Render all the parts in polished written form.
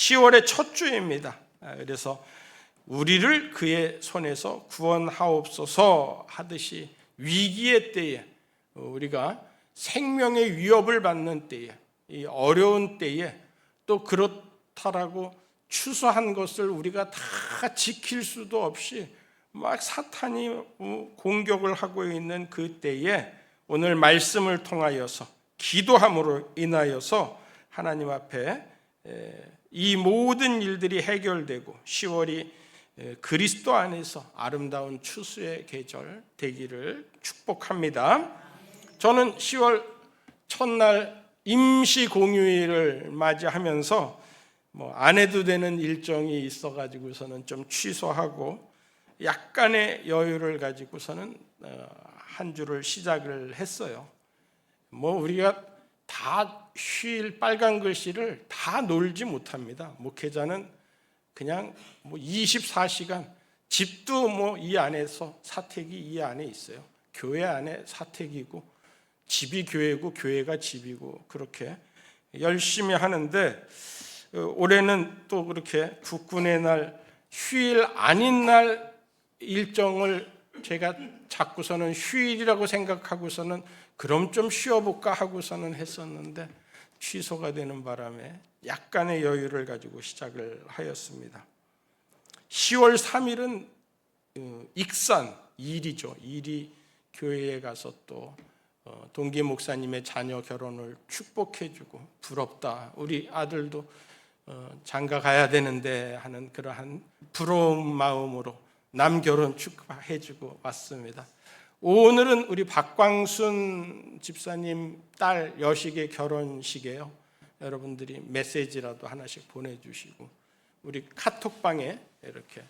10월의 첫 주입니다. 그래서 우리를 그의 손에서 구원하옵소서 하듯이 위기의 때에, 우리가 생명의 위협을 받는 때에, 이 어려운 때에 또 그렇다라고 추수한 것을 우리가 다 지킬 수도 없이 막 사탄이 공격을 하고 있는 그 때에 오늘 말씀을 통하여서 기도함으로 인하여서 하나님 앞에 이 모든 일들이 해결되고 10월이 그리스도 안에서 아름다운 추수의 계절 되기를 축복합니다. 저는 10월 첫날 임시 공휴일을 맞이하면서 안 해도 되는 일정이 있어가지고서는 좀 취소하고 약간의 여유를 가지고서는 한 주를 시작을 했어요. 우리가 다 휴일 빨간 글씨를 다 놀지 못합니다. 목회자는 그냥 24시간, 집도 이 안에서 사택이 이 안에 있어요. 교회 안에 사택이고 집이 교회고 교회가 집이고 그렇게 열심히 하는데, 올해는 또 그렇게 국군의 날, 휴일 아닌 날 일정을 제가 자꾸서는 휴일이라고 생각하고서는 그럼 좀 쉬어볼까 하고서는 했었는데 취소가 되는 바람에 약간의 여유를 가지고 시작을 하였습니다. 10월 3일은 익산 일이죠. 일이 교회에 가서 또 동기 목사님의 자녀 결혼을 축복해주고 부럽다. 우리 아들도 장가 가야 되는데 하는 그러한 부러운 마음으로 남 결혼 축하해주고 왔습니다. 오늘은 우리 박광순 집사님 딸 여식의 결혼식이에요. 여러분들이 메시지라도 하나씩 보내주시고 우리 카톡방에 이렇게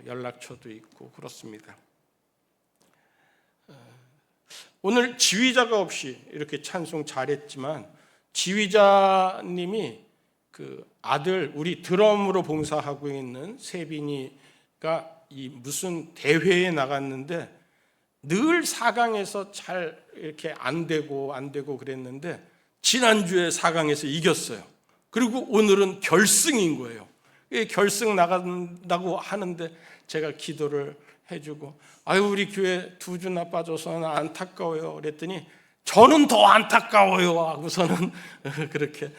연락처도 있고 그렇습니다. 오늘 지휘자가 없이 이렇게 찬송 잘했지만 지휘자님이 그 아들 우리 드럼으로 봉사하고 있는 세빈이가 이 무슨 대회에 나갔는데 늘 4강에서 잘 이렇게 안 되고 그랬는데 지난주에 4강에서 이겼어요. 그리고 오늘은 결승인 거예요. 결승 나간다고 하는데 제가 기도를 해주고 우리 교회 2주나 빠져서는 안타까워요 그랬더니 저는 더 안타까워요 하고서는 그렇게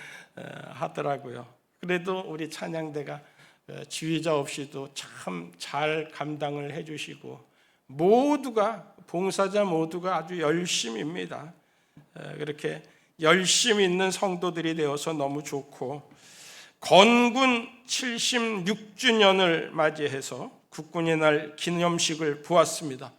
하더라고요. 그래도 우리 찬양대가 지휘자 없이도 참 잘 감당을 해주시고 모두가 봉사자 모두가 아주 열심입니다. 그렇게 열심히 있는 성도들이 되어서 너무 좋고, 건군 76주년을 맞이해서 국군의 날 기념식을 보았습니다.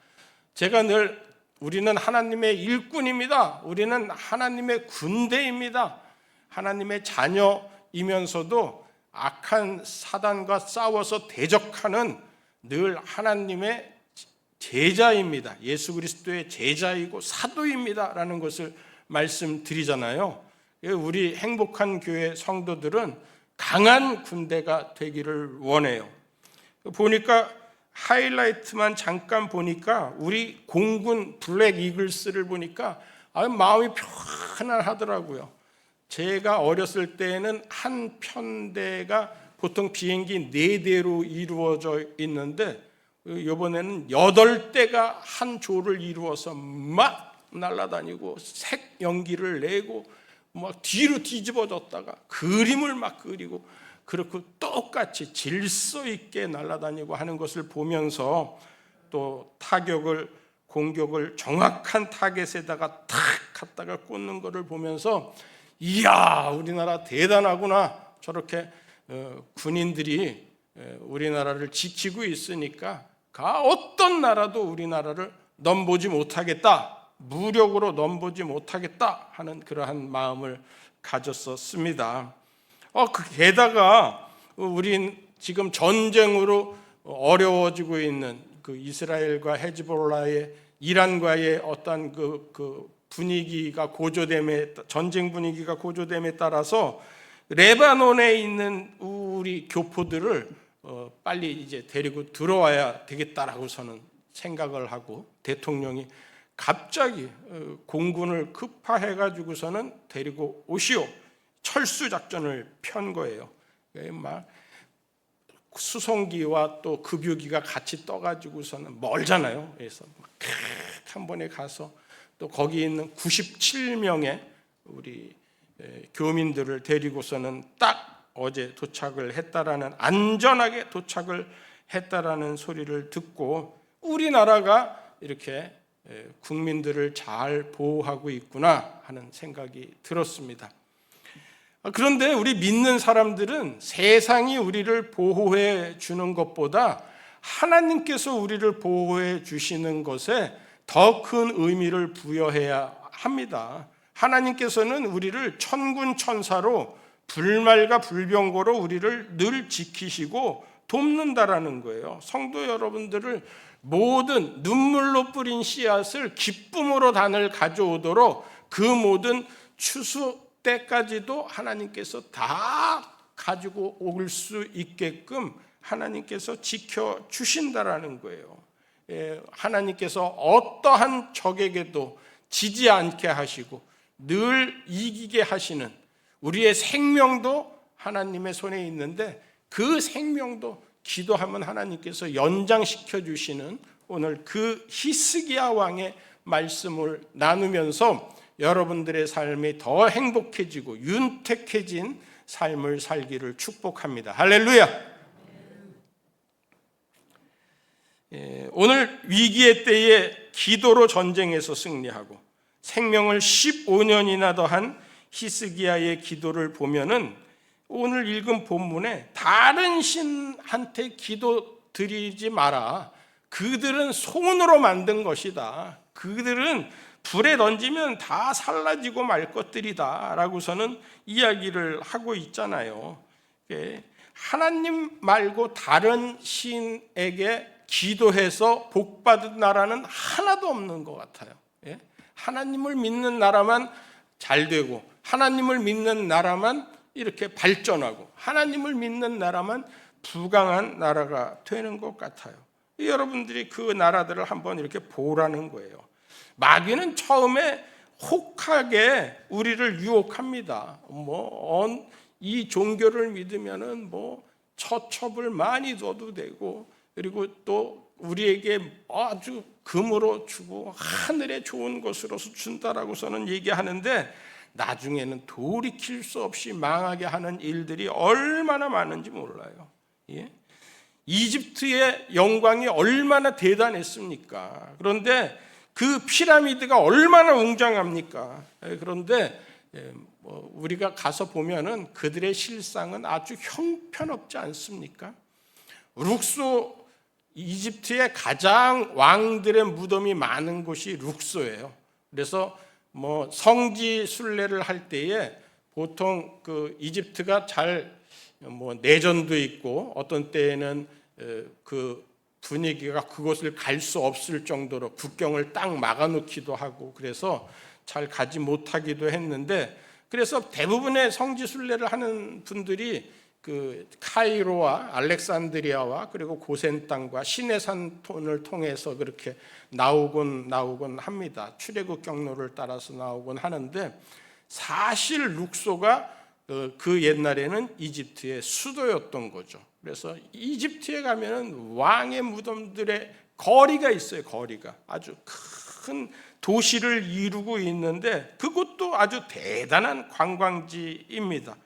제가 늘 우리는 하나님의 일꾼입니다. 우리는 하나님의 군대입니다. 하나님의 자녀이면서도 악한 사단과 싸워서 대적하는 늘 하나님의 제자입니다. 예수 그리스도의 제자이고 사도입니다 라는 것을 말씀드리잖아요. 우리 행복한 교회 성도들은 강한 군대가 되기를 원해요. 보니까 하이라이트만 잠깐 보니까 우리 공군 블랙 이글스를 보니까 마음이 편안하더라고요. 제가 어렸을 때에는 한 편대가 보통 비행기 4대로 이루어져 있는데 이번에는 8대가 한 조를 이루어서 막 날아다니고 색 연기를 내고 막 뒤로 뒤집어졌다가 그림을 막 그리고 그렇고 똑같이 질서 있게 날아다니고 하는 것을 보면서 또 타격을 공격을 정확한 타겟에다가 탁 갖다가 꽂는 것을 보면서 이야 우리나라 대단하구나. 저렇게 군인들이 우리나라를 지키고 있으니까 어떤 나라도 우리나라를 넘보지 못하겠다, 무력으로 넘보지 못하겠다 하는 그러한 마음을 가졌었습니다. 게다가 우린 지금 전쟁으로 어려워지고 있는 그 이스라엘과 헤즈볼라의 이란과의 어떤 그 분위기가 고조됨에, 전쟁 분위기가 고조됨에 따라서 레바논에 있는 우리 교포들을 빨리 이제 데리고 들어와야 되겠다라고서는 생각을 하고 대통령이 갑자기 공군을 급파해 가지고서는 데리고 오시오 철수 작전을 편 거예요. 막 수송기와 또 급유기가 같이 떠가지고서는 멀잖아요. 그래서 한 번에 가서 또 거기 있는 97명의 우리 교민들을 데리고서는 딱 어제 도착을 했다라는, 안전하게 도착을 했다라는 소리를 듣고 우리나라가 이렇게 국민들을 잘 보호하고 있구나 하는 생각이 들었습니다. 그런데 우리 믿는 사람들은 세상이 우리를 보호해 주는 것보다 하나님께서 우리를 보호해 주시는 것에 더 큰 의미를 부여해야 합니다. 하나님께서는 우리를 천군 천사로 불말과 불병거로 우리를 늘 지키시고 돕는다라는 거예요. 성도 여러분들을 모든 눈물로 뿌린 씨앗을 기쁨으로 단을 가져오도록 그 모든 추수 때까지도 하나님께서 다 가지고 올 수 있게끔 하나님께서 지켜주신다라는 거예요. 하나님께서 어떠한 적에게도 지지 않게 하시고 늘 이기게 하시는, 우리의 생명도 하나님의 손에 있는데 그 생명도 기도하면 하나님께서 연장시켜 주시는 오늘 그 히스기야 왕의 말씀을 나누면서 여러분들의 삶이 더 행복해지고 윤택해진 삶을 살기를 축복합니다. 할렐루야. 오늘 위기의 때에 기도로 전쟁에서 승리하고 생명을 15년이나 더한 히스기야의 기도를 보면은 오늘 읽은 본문에 다른 신한테 기도 드리지 마라, 그들은 손으로 만든 것이다, 그들은 불에 던지면 다 살라지고 말 것들이다 라고서는 이야기를 하고 있잖아요. 하나님 말고 다른 신에게 기도해서 복받은 나라는 하나도 없는 것 같아요. 하나님을 믿는 나라만 잘 되고 하나님을 믿는 나라만 이렇게 발전하고 하나님을 믿는 나라만 부강한 나라가 되는 것 같아요. 여러분들이 그 나라들을 한번 이렇게 보라는 거예요. 마귀는 처음에 혹하게 우리를 유혹합니다. 이 종교를 믿으면은 처첩을 많이 줘도 되고, 그리고 또 우리에게 아주 금으로 주고 하늘에 좋은 것으로서 준다라고서는 얘기하는데 나중에는 돌이킬 수 없이 망하게 하는 일들이 얼마나 많은지 몰라요. 이집트의 영광이 얼마나 대단했습니까? 그런데 그 피라미드가 얼마나 웅장합니까? 그런데 우리가 가서 보면은 그들의 실상은 아주 형편없지 않습니까? 룩소, 이집트의 가장 왕들의 무덤이 많은 곳이 룩소예요. 그래서 성지 순례를 할 때에 보통 그 이집트가 잘 내전도 있고 어떤 때에는 그 분위기가 그곳을 갈 수 없을 정도로 국경을 딱 막아놓기도 하고 그래서 잘 가지 못하기도 했는데, 그래서 대부분의 성지 순례를 하는 분들이 그 카이로와 알렉산드리아와 그리고 고센 땅과 시내산을 통해서 그렇게 나오곤 합니다. 출애굽 경로를 따라서 나오곤 하는데, 사실 룩소가 그 옛날에는 이집트의 수도였던 거죠. 그래서 이집트에 가면은 왕의 무덤들의 거리가 있어요. 거리가 아주 큰 도시를 이루고 있는데 그것도 아주 대단한 관광지입니다.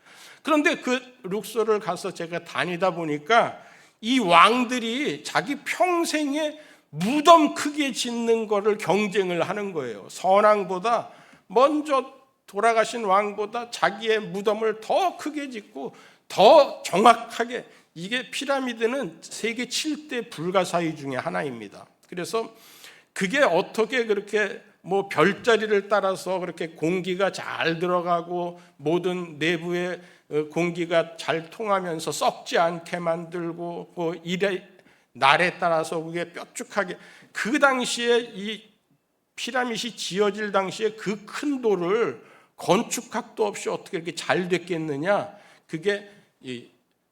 그런데 그 룩소를 가서 제가 다니다 보니까 이 왕들이 자기 평생에 무덤 크게 짓는 거를 경쟁을 하는 거예요. 선왕보다 먼저 돌아가신 왕보다 자기의 무덤을 더 크게 짓고 더 정확하게, 이게 피라미드는 세계 7대 불가사의 중에 하나입니다. 그래서 그게 어떻게 그렇게 별자리를 따라서 그렇게 공기가 잘 들어가고 모든 내부에 공기가 잘 통하면서 썩지 않게 만들고 날에 따라서 그게 뾰족하게, 그 당시에 이 피라밋이 지어질 당시에 그 큰 돌을 건축학도 없이 어떻게 이렇게 잘 됐겠느냐, 그게 이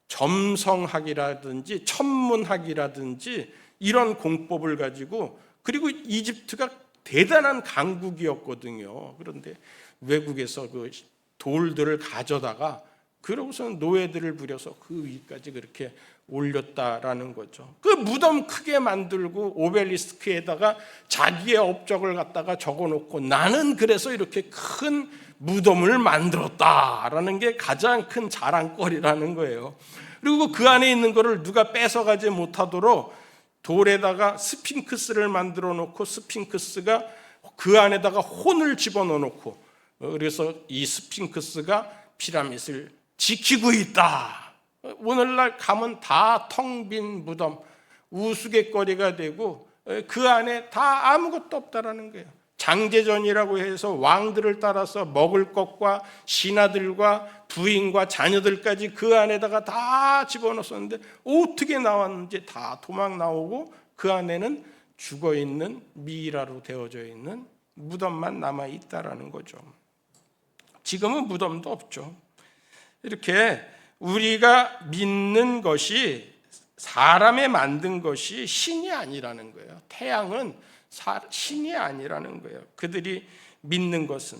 점성학이라든지 천문학이라든지 이런 공법을 가지고, 그리고 이집트가 대단한 강국이었거든요. 그런데 외국에서 그 돌들을 가져다가 그러고서는 노예들을 부려서 그 위까지 그렇게 올렸다라는 거죠. 그 무덤 크게 만들고 오벨리스크에다가 자기의 업적을 갖다가 적어놓고 나는 그래서 이렇게 큰 무덤을 만들었다라는 게 가장 큰 자랑거리라는 거예요. 그리고 그 안에 있는 거를 누가 뺏어가지 못하도록 돌에다가 스핑크스를 만들어 놓고 스핑크스가 그 안에다가 혼을 집어넣어 놓고 그래서 이 스핑크스가 피라밋을 지키고 있다. 오늘날 가면 다 텅 빈 무덤, 우스갯거리가 되고 그 안에 다 아무것도 없다라는 거예요. 장제전이라고 해서 왕들을 따라서 먹을 것과 신하들과 부인과 자녀들까지 그 안에다가 다 집어넣었는데 어떻게 나왔는지 다 도망 나오고 그 안에는 죽어있는 미이라로 되어져 있는 무덤만 남아있다라는 거죠. 지금은 무덤도 없죠. 이렇게 우리가 믿는 것이 사람의 만든 것이 신이 아니라는 거예요. 태양은 신이 아니라는 거예요. 그들이 믿는 것은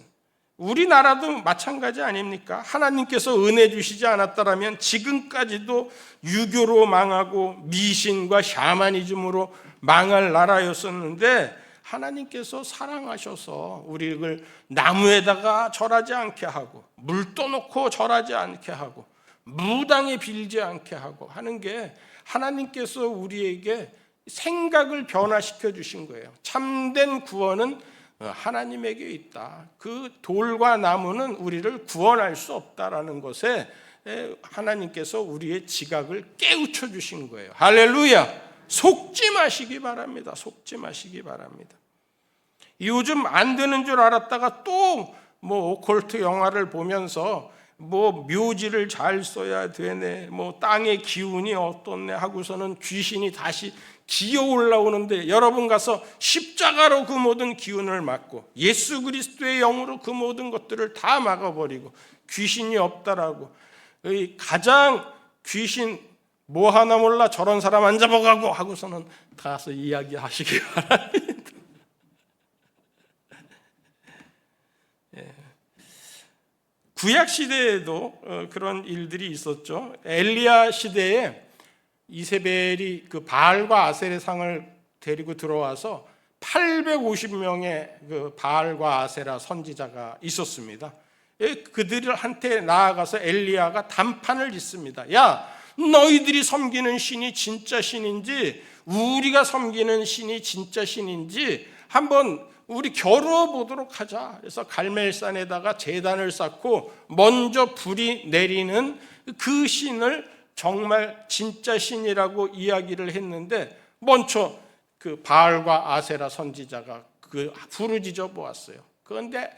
우리나라도 마찬가지 아닙니까? 하나님께서 은혜 주시지 않았다면 지금까지도 유교로 망하고 미신과 샤머니즘으로 망할 나라였었는데 하나님께서 사랑하셔서 우리를 나무에다가 절하지 않게 하고 물 떠놓고 절하지 않게 하고 무당에 빌지 않게 하고 하는 게 하나님께서 우리에게 생각을 변화시켜 주신 거예요. 참된 구원은 하나님에게 있다. 그 돌과 나무는 우리를 구원할 수 없다라는 것에 하나님께서 우리의 지각을 깨우쳐 주신 거예요. 할렐루야. 속지 마시기 바랍니다. 속지 마시기 바랍니다. 요즘 안 되는 줄 알았다가 또 오컬트 영화를 보면서 묘지를 잘 써야 되네, 땅의 기운이 어떻네 하고서는 귀신이 다시 기어 올라오는데 여러분 가서 십자가로 그 모든 기운을 막고 예수 그리스도의 영으로 그 모든 것들을 다 막아버리고 귀신이 없다라고 가장 귀신 하나 몰라 저런 사람 안 잡아가고 하고서는 가서 이야기하시기 바랍니다. 구약 시대에도 그런 일들이 있었죠. 엘리야 시대에 이세벨이 그 바알과 아셀의 상을 데리고 들어와서 850명의 그 바알과 아세라 선지자가 있었습니다. 그들한테 나아가서 엘리야가 단판을 짓습니다. 야, 너희들이 섬기는 신이 진짜 신인지 우리가 섬기는 신이 진짜 신인지 한번 우리 겨루어 보도록 하자. 그래서 갈멜산에다가 제단을 쌓고 먼저 불이 내리는 그 신을 정말 진짜 신이라고 이야기를 했는데 먼저 그 바알과 아세라 선지자가 그 부르짖어 보았어요. 그런데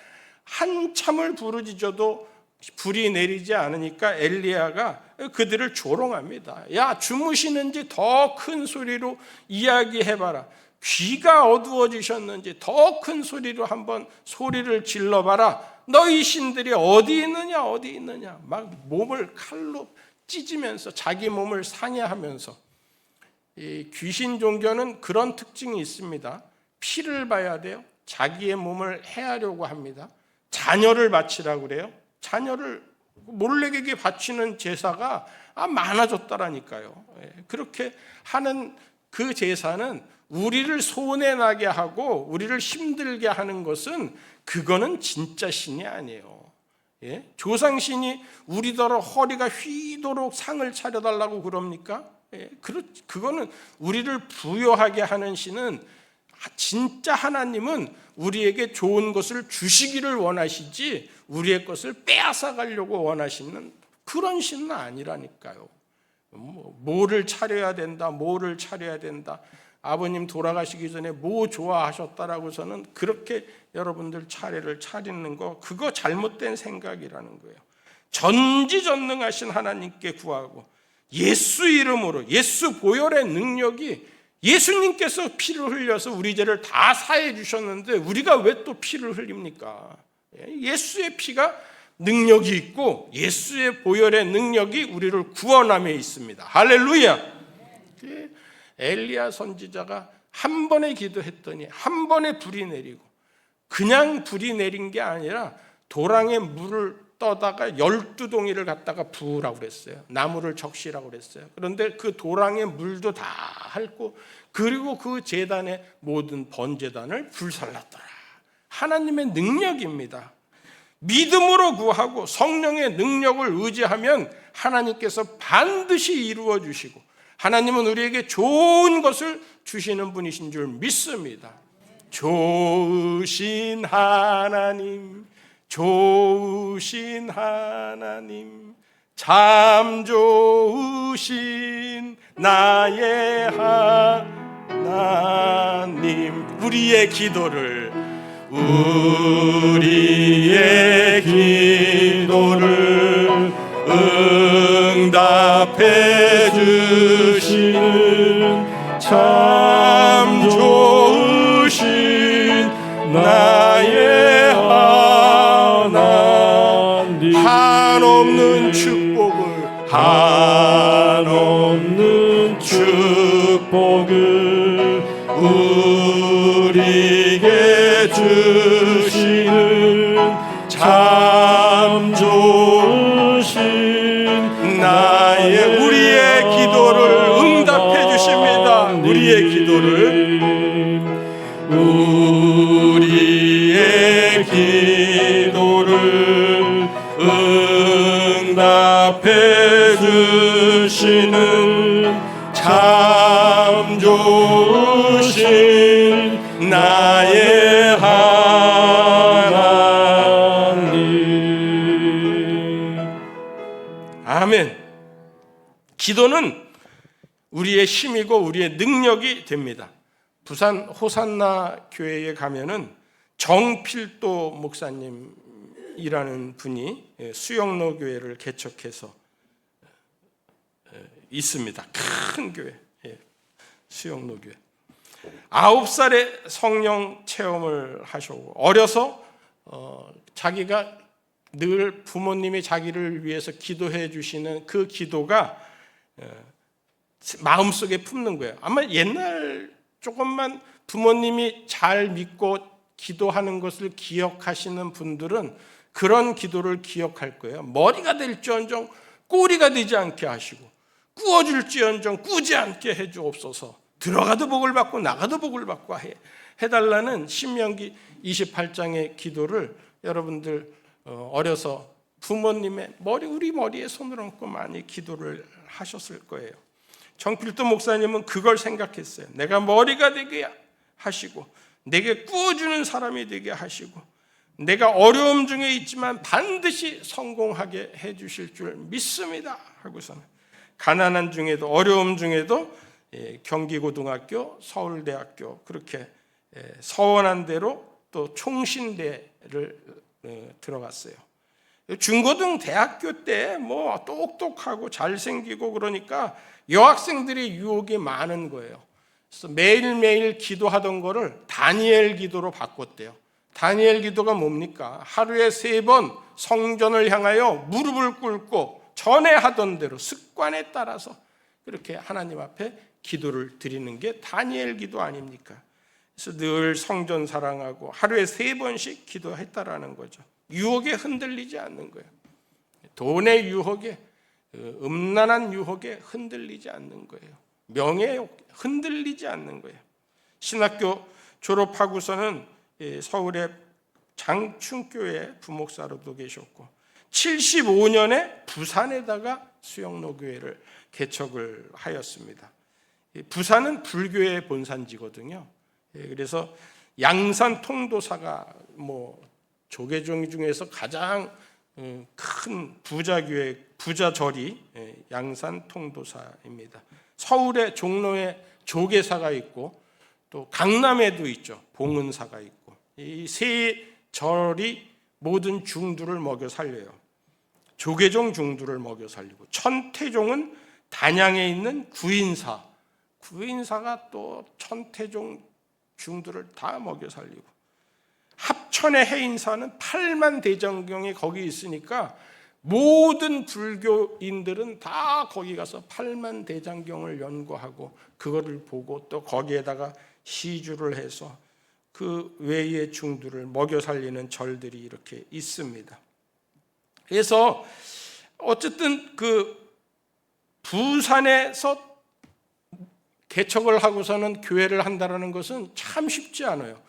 한참을 부르짖어도 불이 내리지 않으니까 엘리야가 그들을 조롱합니다. 야, 주무시는지 더 큰 소리로 이야기해봐라. 귀가 어두워지셨는지 더 큰 소리로 한번 소리를 질러봐라. 너희 신들이 어디 있느냐 어디 있느냐. 막 몸을 칼로 찢으면서 자기 몸을 상해하면서. 이 귀신 종교는 그런 특징이 있습니다. 피를 봐야 돼요. 자기의 몸을 해하려고 합니다. 자녀를 바치라고 그래요. 자녀를 몰래에게 바치는 제사가 많아졌다라니까요. 그렇게 하는 그 제사는 우리를 손해나게 하고 우리를 힘들게 하는 것은 그거는 진짜 신이 아니에요. 조상신이 우리더러 허리가 휘도록 상을 차려달라고 그럽니까? 그거는 우리를 부여하게 하는 신은 진짜 하나님은 우리에게 좋은 것을 주시기를 원하시지 우리의 것을 빼앗아 가려고 원하시는 그런 신은 아니라니까요. 뭐를 차려야 된다, 뭐를 차려야 된다. 아버님 돌아가시기 전에 뭐 좋아하셨다라고서는 그렇게 여러분들 차례를 차리는 거 그거 잘못된 생각이라는 거예요. 전지전능하신 하나님께 구하고 예수 이름으로 예수 보혈의 능력이 예수님께서 피를 흘려서 우리 죄를 다 사해 주셨는데 우리가 왜 또 피를 흘립니까? 예수의 피가 능력이 있고 예수의 보혈의 능력이 우리를 구원함에 있습니다. 할렐루야. 엘리야 선지자가 한 번에 기도했더니 한 번에 불이 내리고 그냥 불이 내린 게 아니라 도랑에 물을 떠다가 12동이를 갖다가 부으라고 그랬어요. 나무를 적시라고 그랬어요. 그런데 그 도랑에 물도 다 핥고, 그리고 그 제단의 모든 번제단을 불살랐더라. 하나님의 능력입니다. 믿음으로 구하고 성령의 능력을 의지하면 하나님께서 반드시 이루어 주시고, 하나님은 우리에게 좋은 것을 주시는 분이신 줄 믿습니다. 좋으신 하나님, 좋으신 하나님, 참 좋으신 나의 하나님. 우리의 기도를 응답해 주시는 참 좋으신 나의 하나님. 한없는 축복을 우리에게 주시는 참 좋으신 나의, 우리의 기도를 응답해 주십니다. 우리의 기도를 응답해 주시는 참 좋으신 나의 하나님. 아멘. 기도는 우리의 힘이고 우리의 능력이 됩니다. 부산 호산나 교회에 가면은 정필도 목사님이라는 분이 수영로 교회를 개척해서 있습니다. 큰 교회, 수영로 교회. 9살에 성령 체험을 하셨고, 어려서 자기가 늘 부모님이 자기를 위해서 기도해 주시는 그 기도가 마음속에 품는 거예요. 아마 옛날 조금만 부모님이 잘 믿고 기도하는 것을 기억하시는 분들은 그런 기도를 기억할 거예요. 머리가 될지언정 꼬리가 되지 않게 하시고, 꾸어줄지언정 꾸지 않게 해주옵소서. 들어가도 복을 받고 나가도 복을 받고 해달라는 신명기 28장의 기도를 여러분들 어려서 부모님의 우리 머리에 손을 얹고 많이 기도를 하셨을 거예요. 정필도 목사님은 그걸 생각했어요. 내가 머리가 되게 하시고, 내게 꾸어주는 사람이 되게 하시고, 내가 어려움 중에 있지만 반드시 성공하게 해주실 줄 믿습니다 하고서는 가난한 중에도, 어려움 중에도 경기고등학교, 서울대학교, 그렇게 서원한 대로 또 총신대를 들어갔어요. 중고등 대학교 때 뭐 똑똑하고 잘생기고 그러니까 여학생들이 유혹이 많은 거예요. 그래서 매일매일 기도하던 거를 다니엘 기도로 바꿨대요. 다니엘 기도가 뭡니까? 하루에 3번 성전을 향하여 무릎을 꿇고 전에 하던 대로 습관에 따라서 그렇게 하나님 앞에 기도를 드리는 게 다니엘 기도 아닙니까? 그래서 늘 성전 사랑하고 하루에 3번씩 기도했다라는 거죠. 유혹에 흔들리지 않는 거예요. 돈의 유혹에, 음란한 유혹에 흔들리지 않는 거예요. 명예에 흔들리지 않는 거예요. 신학교 졸업하고서는 서울의 장충교회 부목사로도 계셨고, 75년에 부산에다가 수영로 교회를 개척을 하였습니다. 부산은 불교의 본산지거든요. 그래서 양산 통도사가 조계종 중에서 가장 큰 부자교회, 부자절이 양산 통도사입니다. 서울에 종로에 조계사가 있고 또 강남에도 있죠. 봉은사가 있고, 이 세 절이 모든 중두를 먹여 살려요. 조계종 중두를 먹여 살리고, 천태종은 단양에 있는 구인사가 또 천태종 중두를 다 먹여 살리고, 합천의 해인사는 8만 대장경이 거기 있으니까 모든 불교인들은 다 거기 가서 8만 대장경을 연구하고 그거를 보고 또 거기에다가 시주를 해서 그 외의 중두를 먹여 살리는 절들이 이렇게 있습니다. 그래서 어쨌든 그 부산에서 개척을 하고서는 교회를 한다는 것은 참 쉽지 않아요.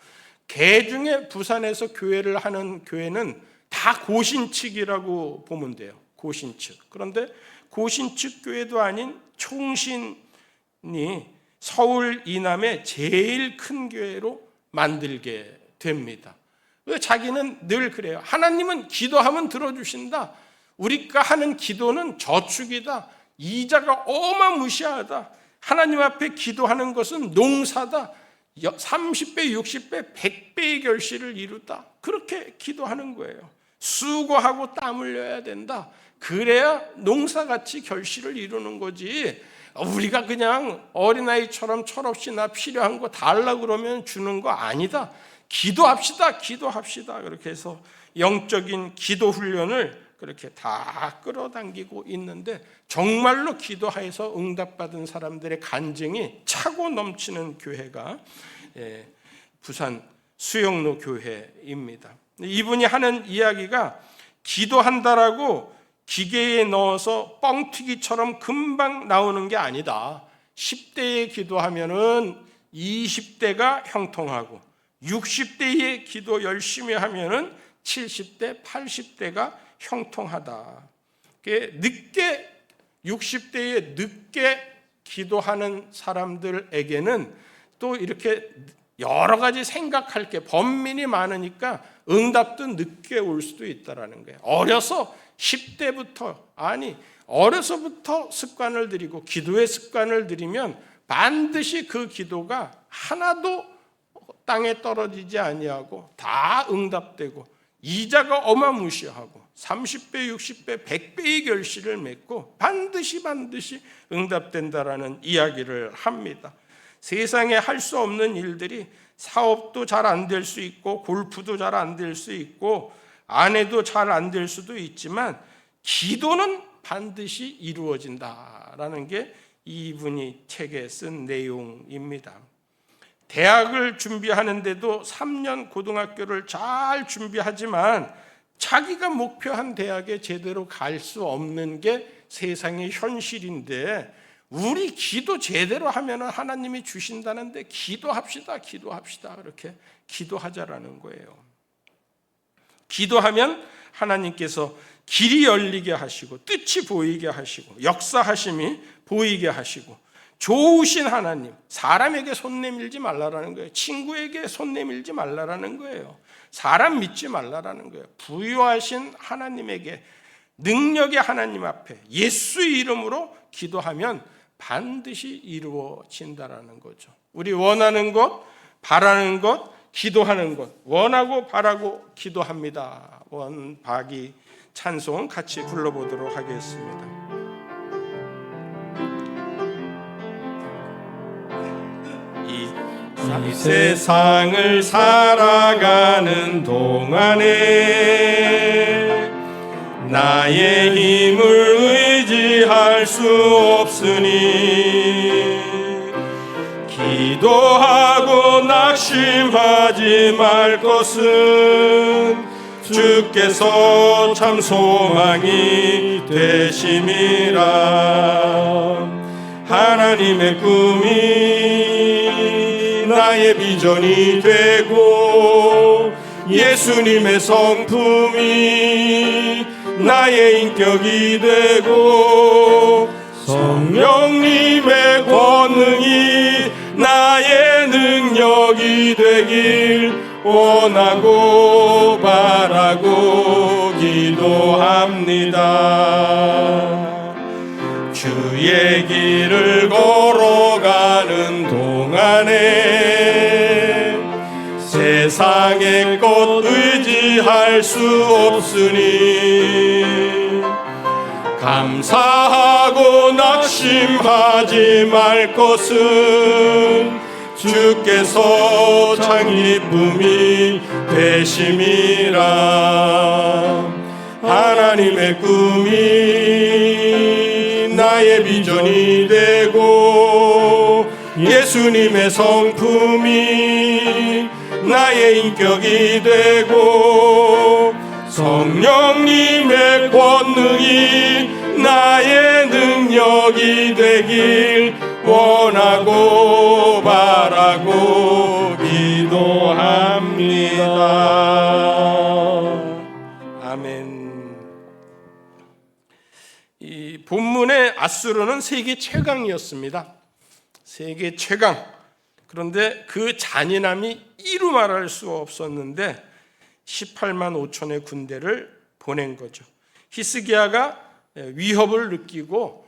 개중에 부산에서 교회를 하는 교회는 다 고신측이라고 보면 돼요. 고신측. 그런데 고신측 교회도 아닌 총신이 서울 이남의 제일 큰 교회로 만들게 됩니다. 자기는 늘 그래요. 하나님은 기도하면 들어주신다. 우리가 하는 기도는 저축이다. 이자가 어마무시하다. 하나님 앞에 기도하는 것은 농사다. 30배, 60배, 100배의 결실을 이루다. 그렇게 기도하는 거예요. 수고하고 땀 흘려야 된다. 그래야 농사같이 결실을 이루는 거지. 우리가 그냥 어린아이처럼 철없이 나 필요한 거 달라고 그러면 주는 거 아니다. 기도합시다. 기도합시다. 그렇게 해서 영적인 기도 훈련을 그렇게 다 끌어당기고 있는데 정말로 기도하여서 응답받은 사람들의 간증이 차고 넘치는 교회가 부산 수영로 교회입니다. 이분이 하는 이야기가 기도한다라고 기계에 넣어서 뻥튀기처럼 금방 나오는 게 아니다. 10대에 기도하면은 20대가 형통하고 60대에 기도 열심히 하면은 70대, 80대가 형통하다. 늦게 60대에 늦게 기도하는 사람들에게는 또 이렇게 여러 가지 생각할 게 번민이 많으니까 응답도 늦게 올 수도 있다라는 거예요. 어려서 10대부터 어려서부터 습관을 들이고 기도의 습관을 들이면 반드시 그 기도가 하나도 땅에 떨어지지 아니하고 다 응답되고 이자가 어마무시하고 30배, 60배, 100배의 결실을 맺고 반드시 응답된다라는 이야기를 합니다. 세상에 할 수 없는 일들이 사업도 잘 안 될 수 있고 골프도 잘 안 될 수 있고 아내도 잘 안 될 수도 있지만 기도는 반드시 이루어진다라는 게 이분이 책에 쓴 내용입니다. 대학을 준비하는데도 3년 고등학교를 잘 준비하지만 자기가 목표한 대학에 제대로 갈 수 없는 게 세상의 현실인데 우리 기도 제대로 하면 하나님이 주신다는데 기도합시다. 그렇게 기도하자라는 거예요. 기도하면 하나님께서 길이 열리게 하시고 뜻이 보이게 하시고 역사하심이 보이게 하시고 좋으신 하나님, 사람에게 손 내밀지 말라라는 거예요. 친구에게 손 내밀지 말라라는 거예요. 사람 믿지 말라라는 거예요. 부유하신 하나님에게 능력의 하나님 앞에 예수의 이름으로 기도하면 반드시 이루어진다라는 거죠. 우리 원하는 것, 바라는 것, 기도하는 것, 원하고 바라고 기도합니다. 원박이 찬송 같이 불러보도록 하겠습니다. 이 세상을 살아가는 동안에 나의 힘을 의지할 수 없으니 기도하고 낙심하지 말 것은 주께서 참 소망이 되심이라. 하나님의 꿈이 나의 비전이 되고 예수님의 성품이 나의 인격이 되고 성령님의 권능이 나의 능력이 되길 원하고 바라고 기도합니다. 주의 길을 걸어가는 동안에 세상의 것 의지할 수 없으니 감사하고 낙심하지 말 것은 주께서 참 기쁨이 되심이라. 하나님의 꿈이 나의 비전이 되고 예수님의 성품이 나의 인격이 되고 성령님의 권능이 나의 능력이 되길 원하고 바라고 기도합니다. 아멘. 이 본문의 아수르는 세계 최강이었습니다. 세계 최강. 그런데 그 잔인함이 이루 말할 수 없었는데 18만 5천의 군대를 보낸 거죠. 히스기야가 위협을 느끼고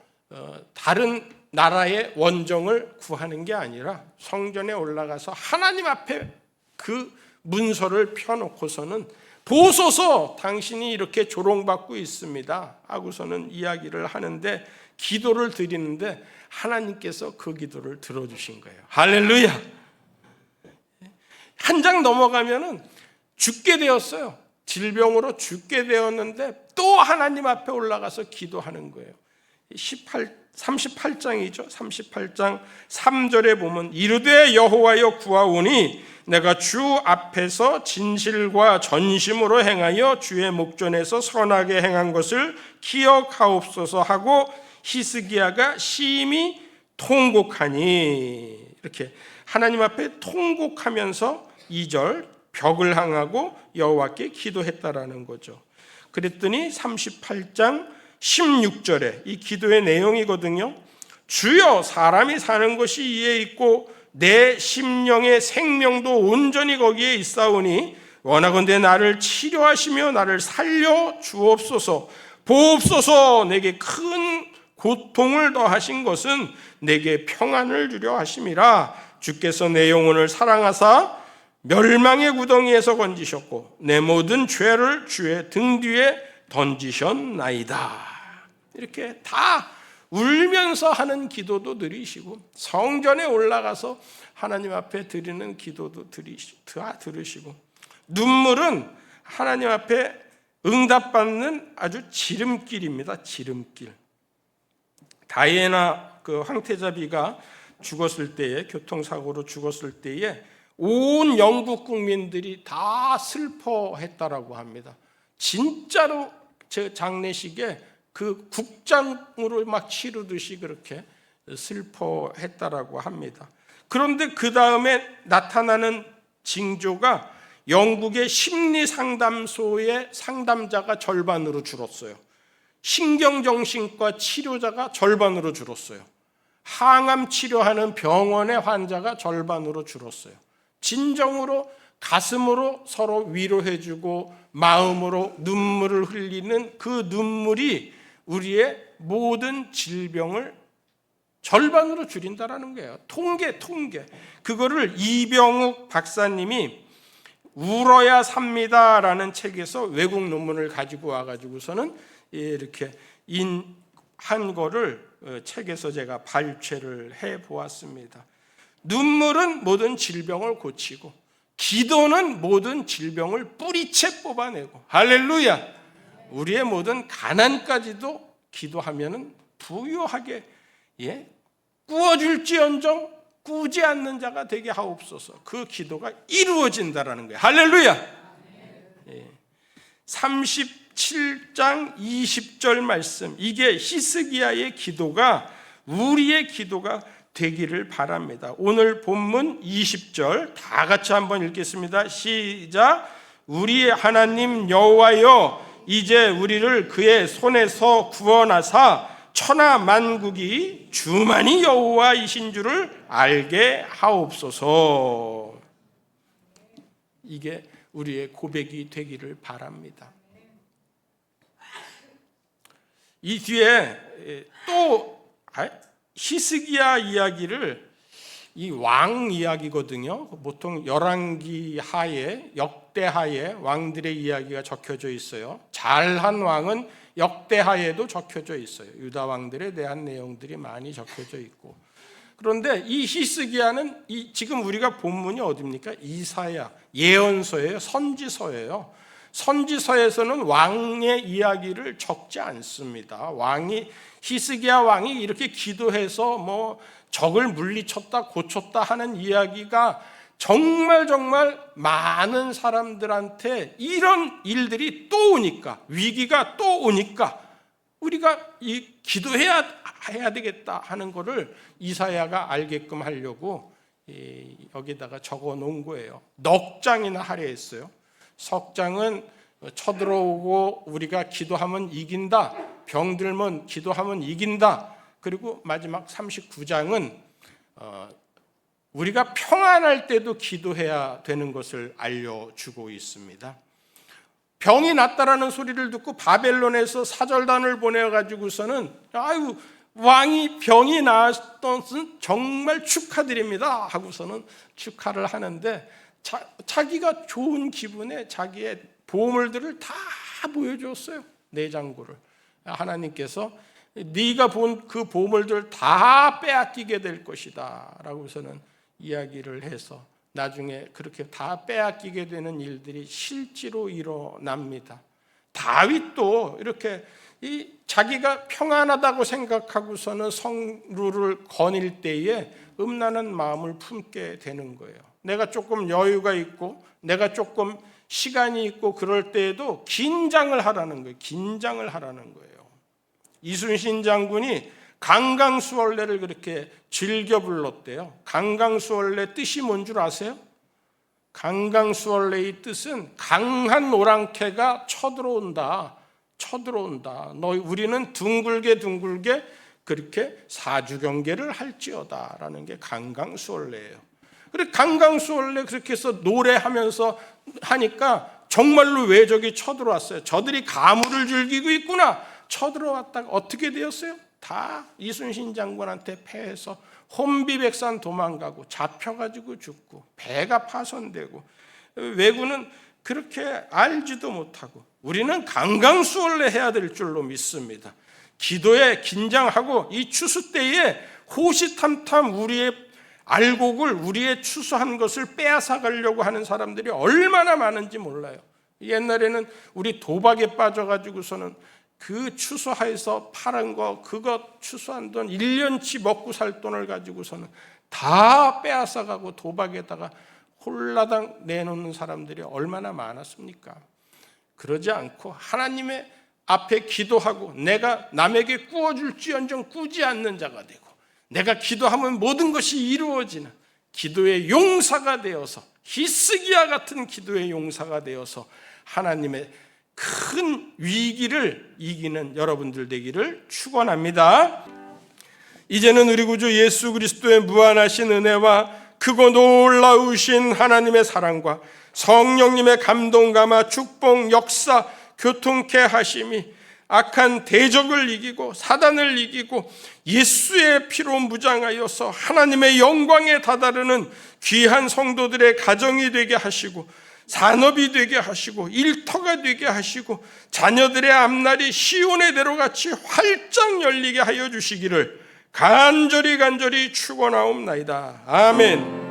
다른 나라의 원정을 구하는 게 아니라 성전에 올라가서 하나님 앞에 그 문서를 펴놓고서는 보소서 당신이 이렇게 조롱받고 있습니다 하고서는 이야기를 하는데 기도를 드리는데 하나님께서 그 기도를 들어주신 거예요. 할렐루야. 한 장 넘어가면은 죽게 되었어요. 질병으로 죽게 되었는데 또 하나님 앞에 올라가서 기도하는 거예요. 38장이죠. 38장 3절에 보면 이르되 여호와여 구하오니 내가 주 앞에서 진실과 전심으로 행하여 주의 목전에서 선하게 행한 것을 기억하옵소서 하고 히스기야가 심히 통곡하니, 이렇게 하나님 앞에 통곡하면서 2절 벽을 향하고 여호와께 기도했다라는 거죠. 그랬더니 38장 16절에 이 기도의 내용이거든요. 주여 사람이 사는 것이 이에 있고 내 심령의 생명도 온전히 거기에 있사오니 원하건대 나를 치료하시며 나를 살려 주옵소서. 보옵소서. 내게 큰 고통을 더하신 것은 내게 평안을 주려 하심이라. 주께서 내 영혼을 사랑하사 멸망의 구덩이에서 건지셨고 내 모든 죄를 주의 등 뒤에 던지셨나이다. 이렇게 다 울면서 하는 기도도 드리시고 성전에 올라가서 하나님 앞에 드리는 기도도 다 들으시고, 눈물은 하나님 앞에 응답받는 아주 지름길입니다. 지름길. 다이애나 그 황태자비가 죽었을 때에, 교통사고로 죽었을 때에 온 영국 국민들이 다 슬퍼했다라고 합니다. 진짜로 제 장례식에 그 국장으로 막 치르듯이 그렇게 슬퍼했다라고 합니다. 그런데 그 다음에 나타나는 징조가 영국의 심리상담소의 상담자가 절반으로 줄었어요. 신경정신과 치료자가 절반으로 줄었어요. 항암 치료하는 병원의 환자가 절반으로 줄었어요. 진정으로 가슴으로 서로 위로해주고 마음으로 눈물을 흘리는 그 눈물이 우리의 모든 질병을 절반으로 줄인다라는 거예요. 통계. 그거를 이병욱 박사님이 울어야 삽니다라는 책에서 외국 논문을 가지고 와가지고서는 이렇게 한 거를 책에서 제가 발췌를 해 보았습니다. 눈물은 모든 질병을 고치고 기도는 모든 질병을 뿌리채 뽑아내고, 할렐루야. 우리의 모든 가난까지도 기도하면은 부유하게 꾸어줄지언정 꾸지 않는 자가 되게 하옵소서. 그 기도가 이루어진다라는 거예요. 할렐루야. 37장 20절 말씀, 이게 히스기야의 기도가 우리의 기도가 되기를 바랍니다. 오늘 본문 20절 다 같이 한번 읽겠습니다. 시작. 우리의 하나님 여호와여 이제 우리를 그의 손에서 구원하사 천하 만국이 주만이 여호와이신 줄을 알게 하옵소서. 이게 우리의 고백이 되기를 바랍니다. 이 뒤에 또 히스기야 이야기를, 이 왕 이야기거든요. 보통 열왕기 하에, 역대하에 왕들의 이야기가 적혀져 있어요. 잘한 왕은 역대하에도 적혀져 있어요. 유다 왕들에 대한 내용들이 많이 적혀져 있고. 그런데 이 히스기야는 지금 우리가 본문이 어디입니까? 이사야, 예언서예요. 선지서예요. 선지서에서는 왕의 이야기를 적지 않습니다. 히스기야 왕이 이렇게 기도해서 뭐 적을 물리쳤다 고쳤다 하는 이야기가 정말 많은 사람들한테 이런 일들이 또 오니까, 위기가 또 오니까 우리가 기도해야 되겠다 하는 것을 이사야가 알게끔 하려고 여기다가 적어 놓은 거예요. 넉 장이나 하려 했어요. 석 장은 쳐들어오고 우리가 기도하면 이긴다, 병들면 기도하면 이긴다. 그리고 마지막 39장은 우리가 평안할 때도 기도해야 되는 것을 알려주고 있습니다. 병이 났다라는 소리를 듣고 바벨론에서 사절단을 보내가지고서는 아유, 왕이 병이 나았던 것은 정말 축하드립니다 하고서는 축하를 하는데, 자기가 좋은 기분에 자기의 보물들을 다 보여줬어요. 내장고를. 하나님께서 네가 본 그 보물들 다 빼앗기게 될 것이다 라고서는 이야기를 해서 나중에 그렇게 다 빼앗기게 되는 일들이 실제로 일어납니다. 다윗도 이렇게 자기가 평안하다고 생각하고서는 성루를 거닐 때에 음란한 마음을 품게 되는 거예요. 내가 조금 여유가 있고 내가 조금 시간이 있고 그럴 때에도 긴장을 하라는 거예요. 긴장을 하라는 거예요. 이순신 장군이 강강수월래를 그렇게 즐겨 불렀대요. 강강수월래 뜻이 뭔 줄 아세요? 강강수월래의 뜻은 강한 오랑캐가 쳐들어온다. 우리는 둥글게 그렇게 사주경계를 할지어다라는 게 강강수월래예요. 그래 강강수월래 그렇게 해서 노래하면서 하니까 정말로 왜적이 쳐들어왔어요. 저들이 가물을 즐기고 있구나. 쳐들어왔다가 어떻게 되었어요? 다 이순신 장군한테 패해서 혼비백산 도망가고 잡혀가지고 죽고 배가 파손되고, 왜군은 그렇게 알지도 못하고. 우리는 강강수월래 해야 될 줄로 믿습니다. 기도에 긴장하고 이 추수 때에 호시탐탐 우리의 알곡을, 우리의 추수한 것을 빼앗아 가려고 하는 사람들이 얼마나 많은지 몰라요. 옛날에는 우리 도박에 빠져가지고서는 그 추수하여서 파는 거, 그거 추수한 돈 1년치 먹고 살 돈을 가지고서는 다 빼앗아가고 도박에다가 홀라당 내놓는 사람들이 얼마나 많았습니까? 그러지 않고 하나님의 앞에 기도하고 내가 남에게 꾸어줄지언정 꾸지 않는 자가 되고, 내가 기도하면 모든 것이 이루어지는 기도의 용사가 되어서, 히스기야 같은 기도의 용사가 되어서 하나님의 큰 위기를 이기는 여러분들 되기를 축원합니다. 이제는 우리 구주 예수 그리스도의 무한하신 은혜와 크고 놀라우신 하나님의 사랑과 성령님의 감동감화 축복 역사 교통케 하심이 악한 대적을 이기고 사단을 이기고 예수의 피로 무장하여서 하나님의 영광에 다다르는 귀한 성도들의 가정이 되게 하시고, 산업이 되게 하시고, 일터가 되게 하시고, 자녀들의 앞날이 시온의 대로같이 활짝 열리게 하여 주시기를 간절히 축원하옵나이다. 아멘.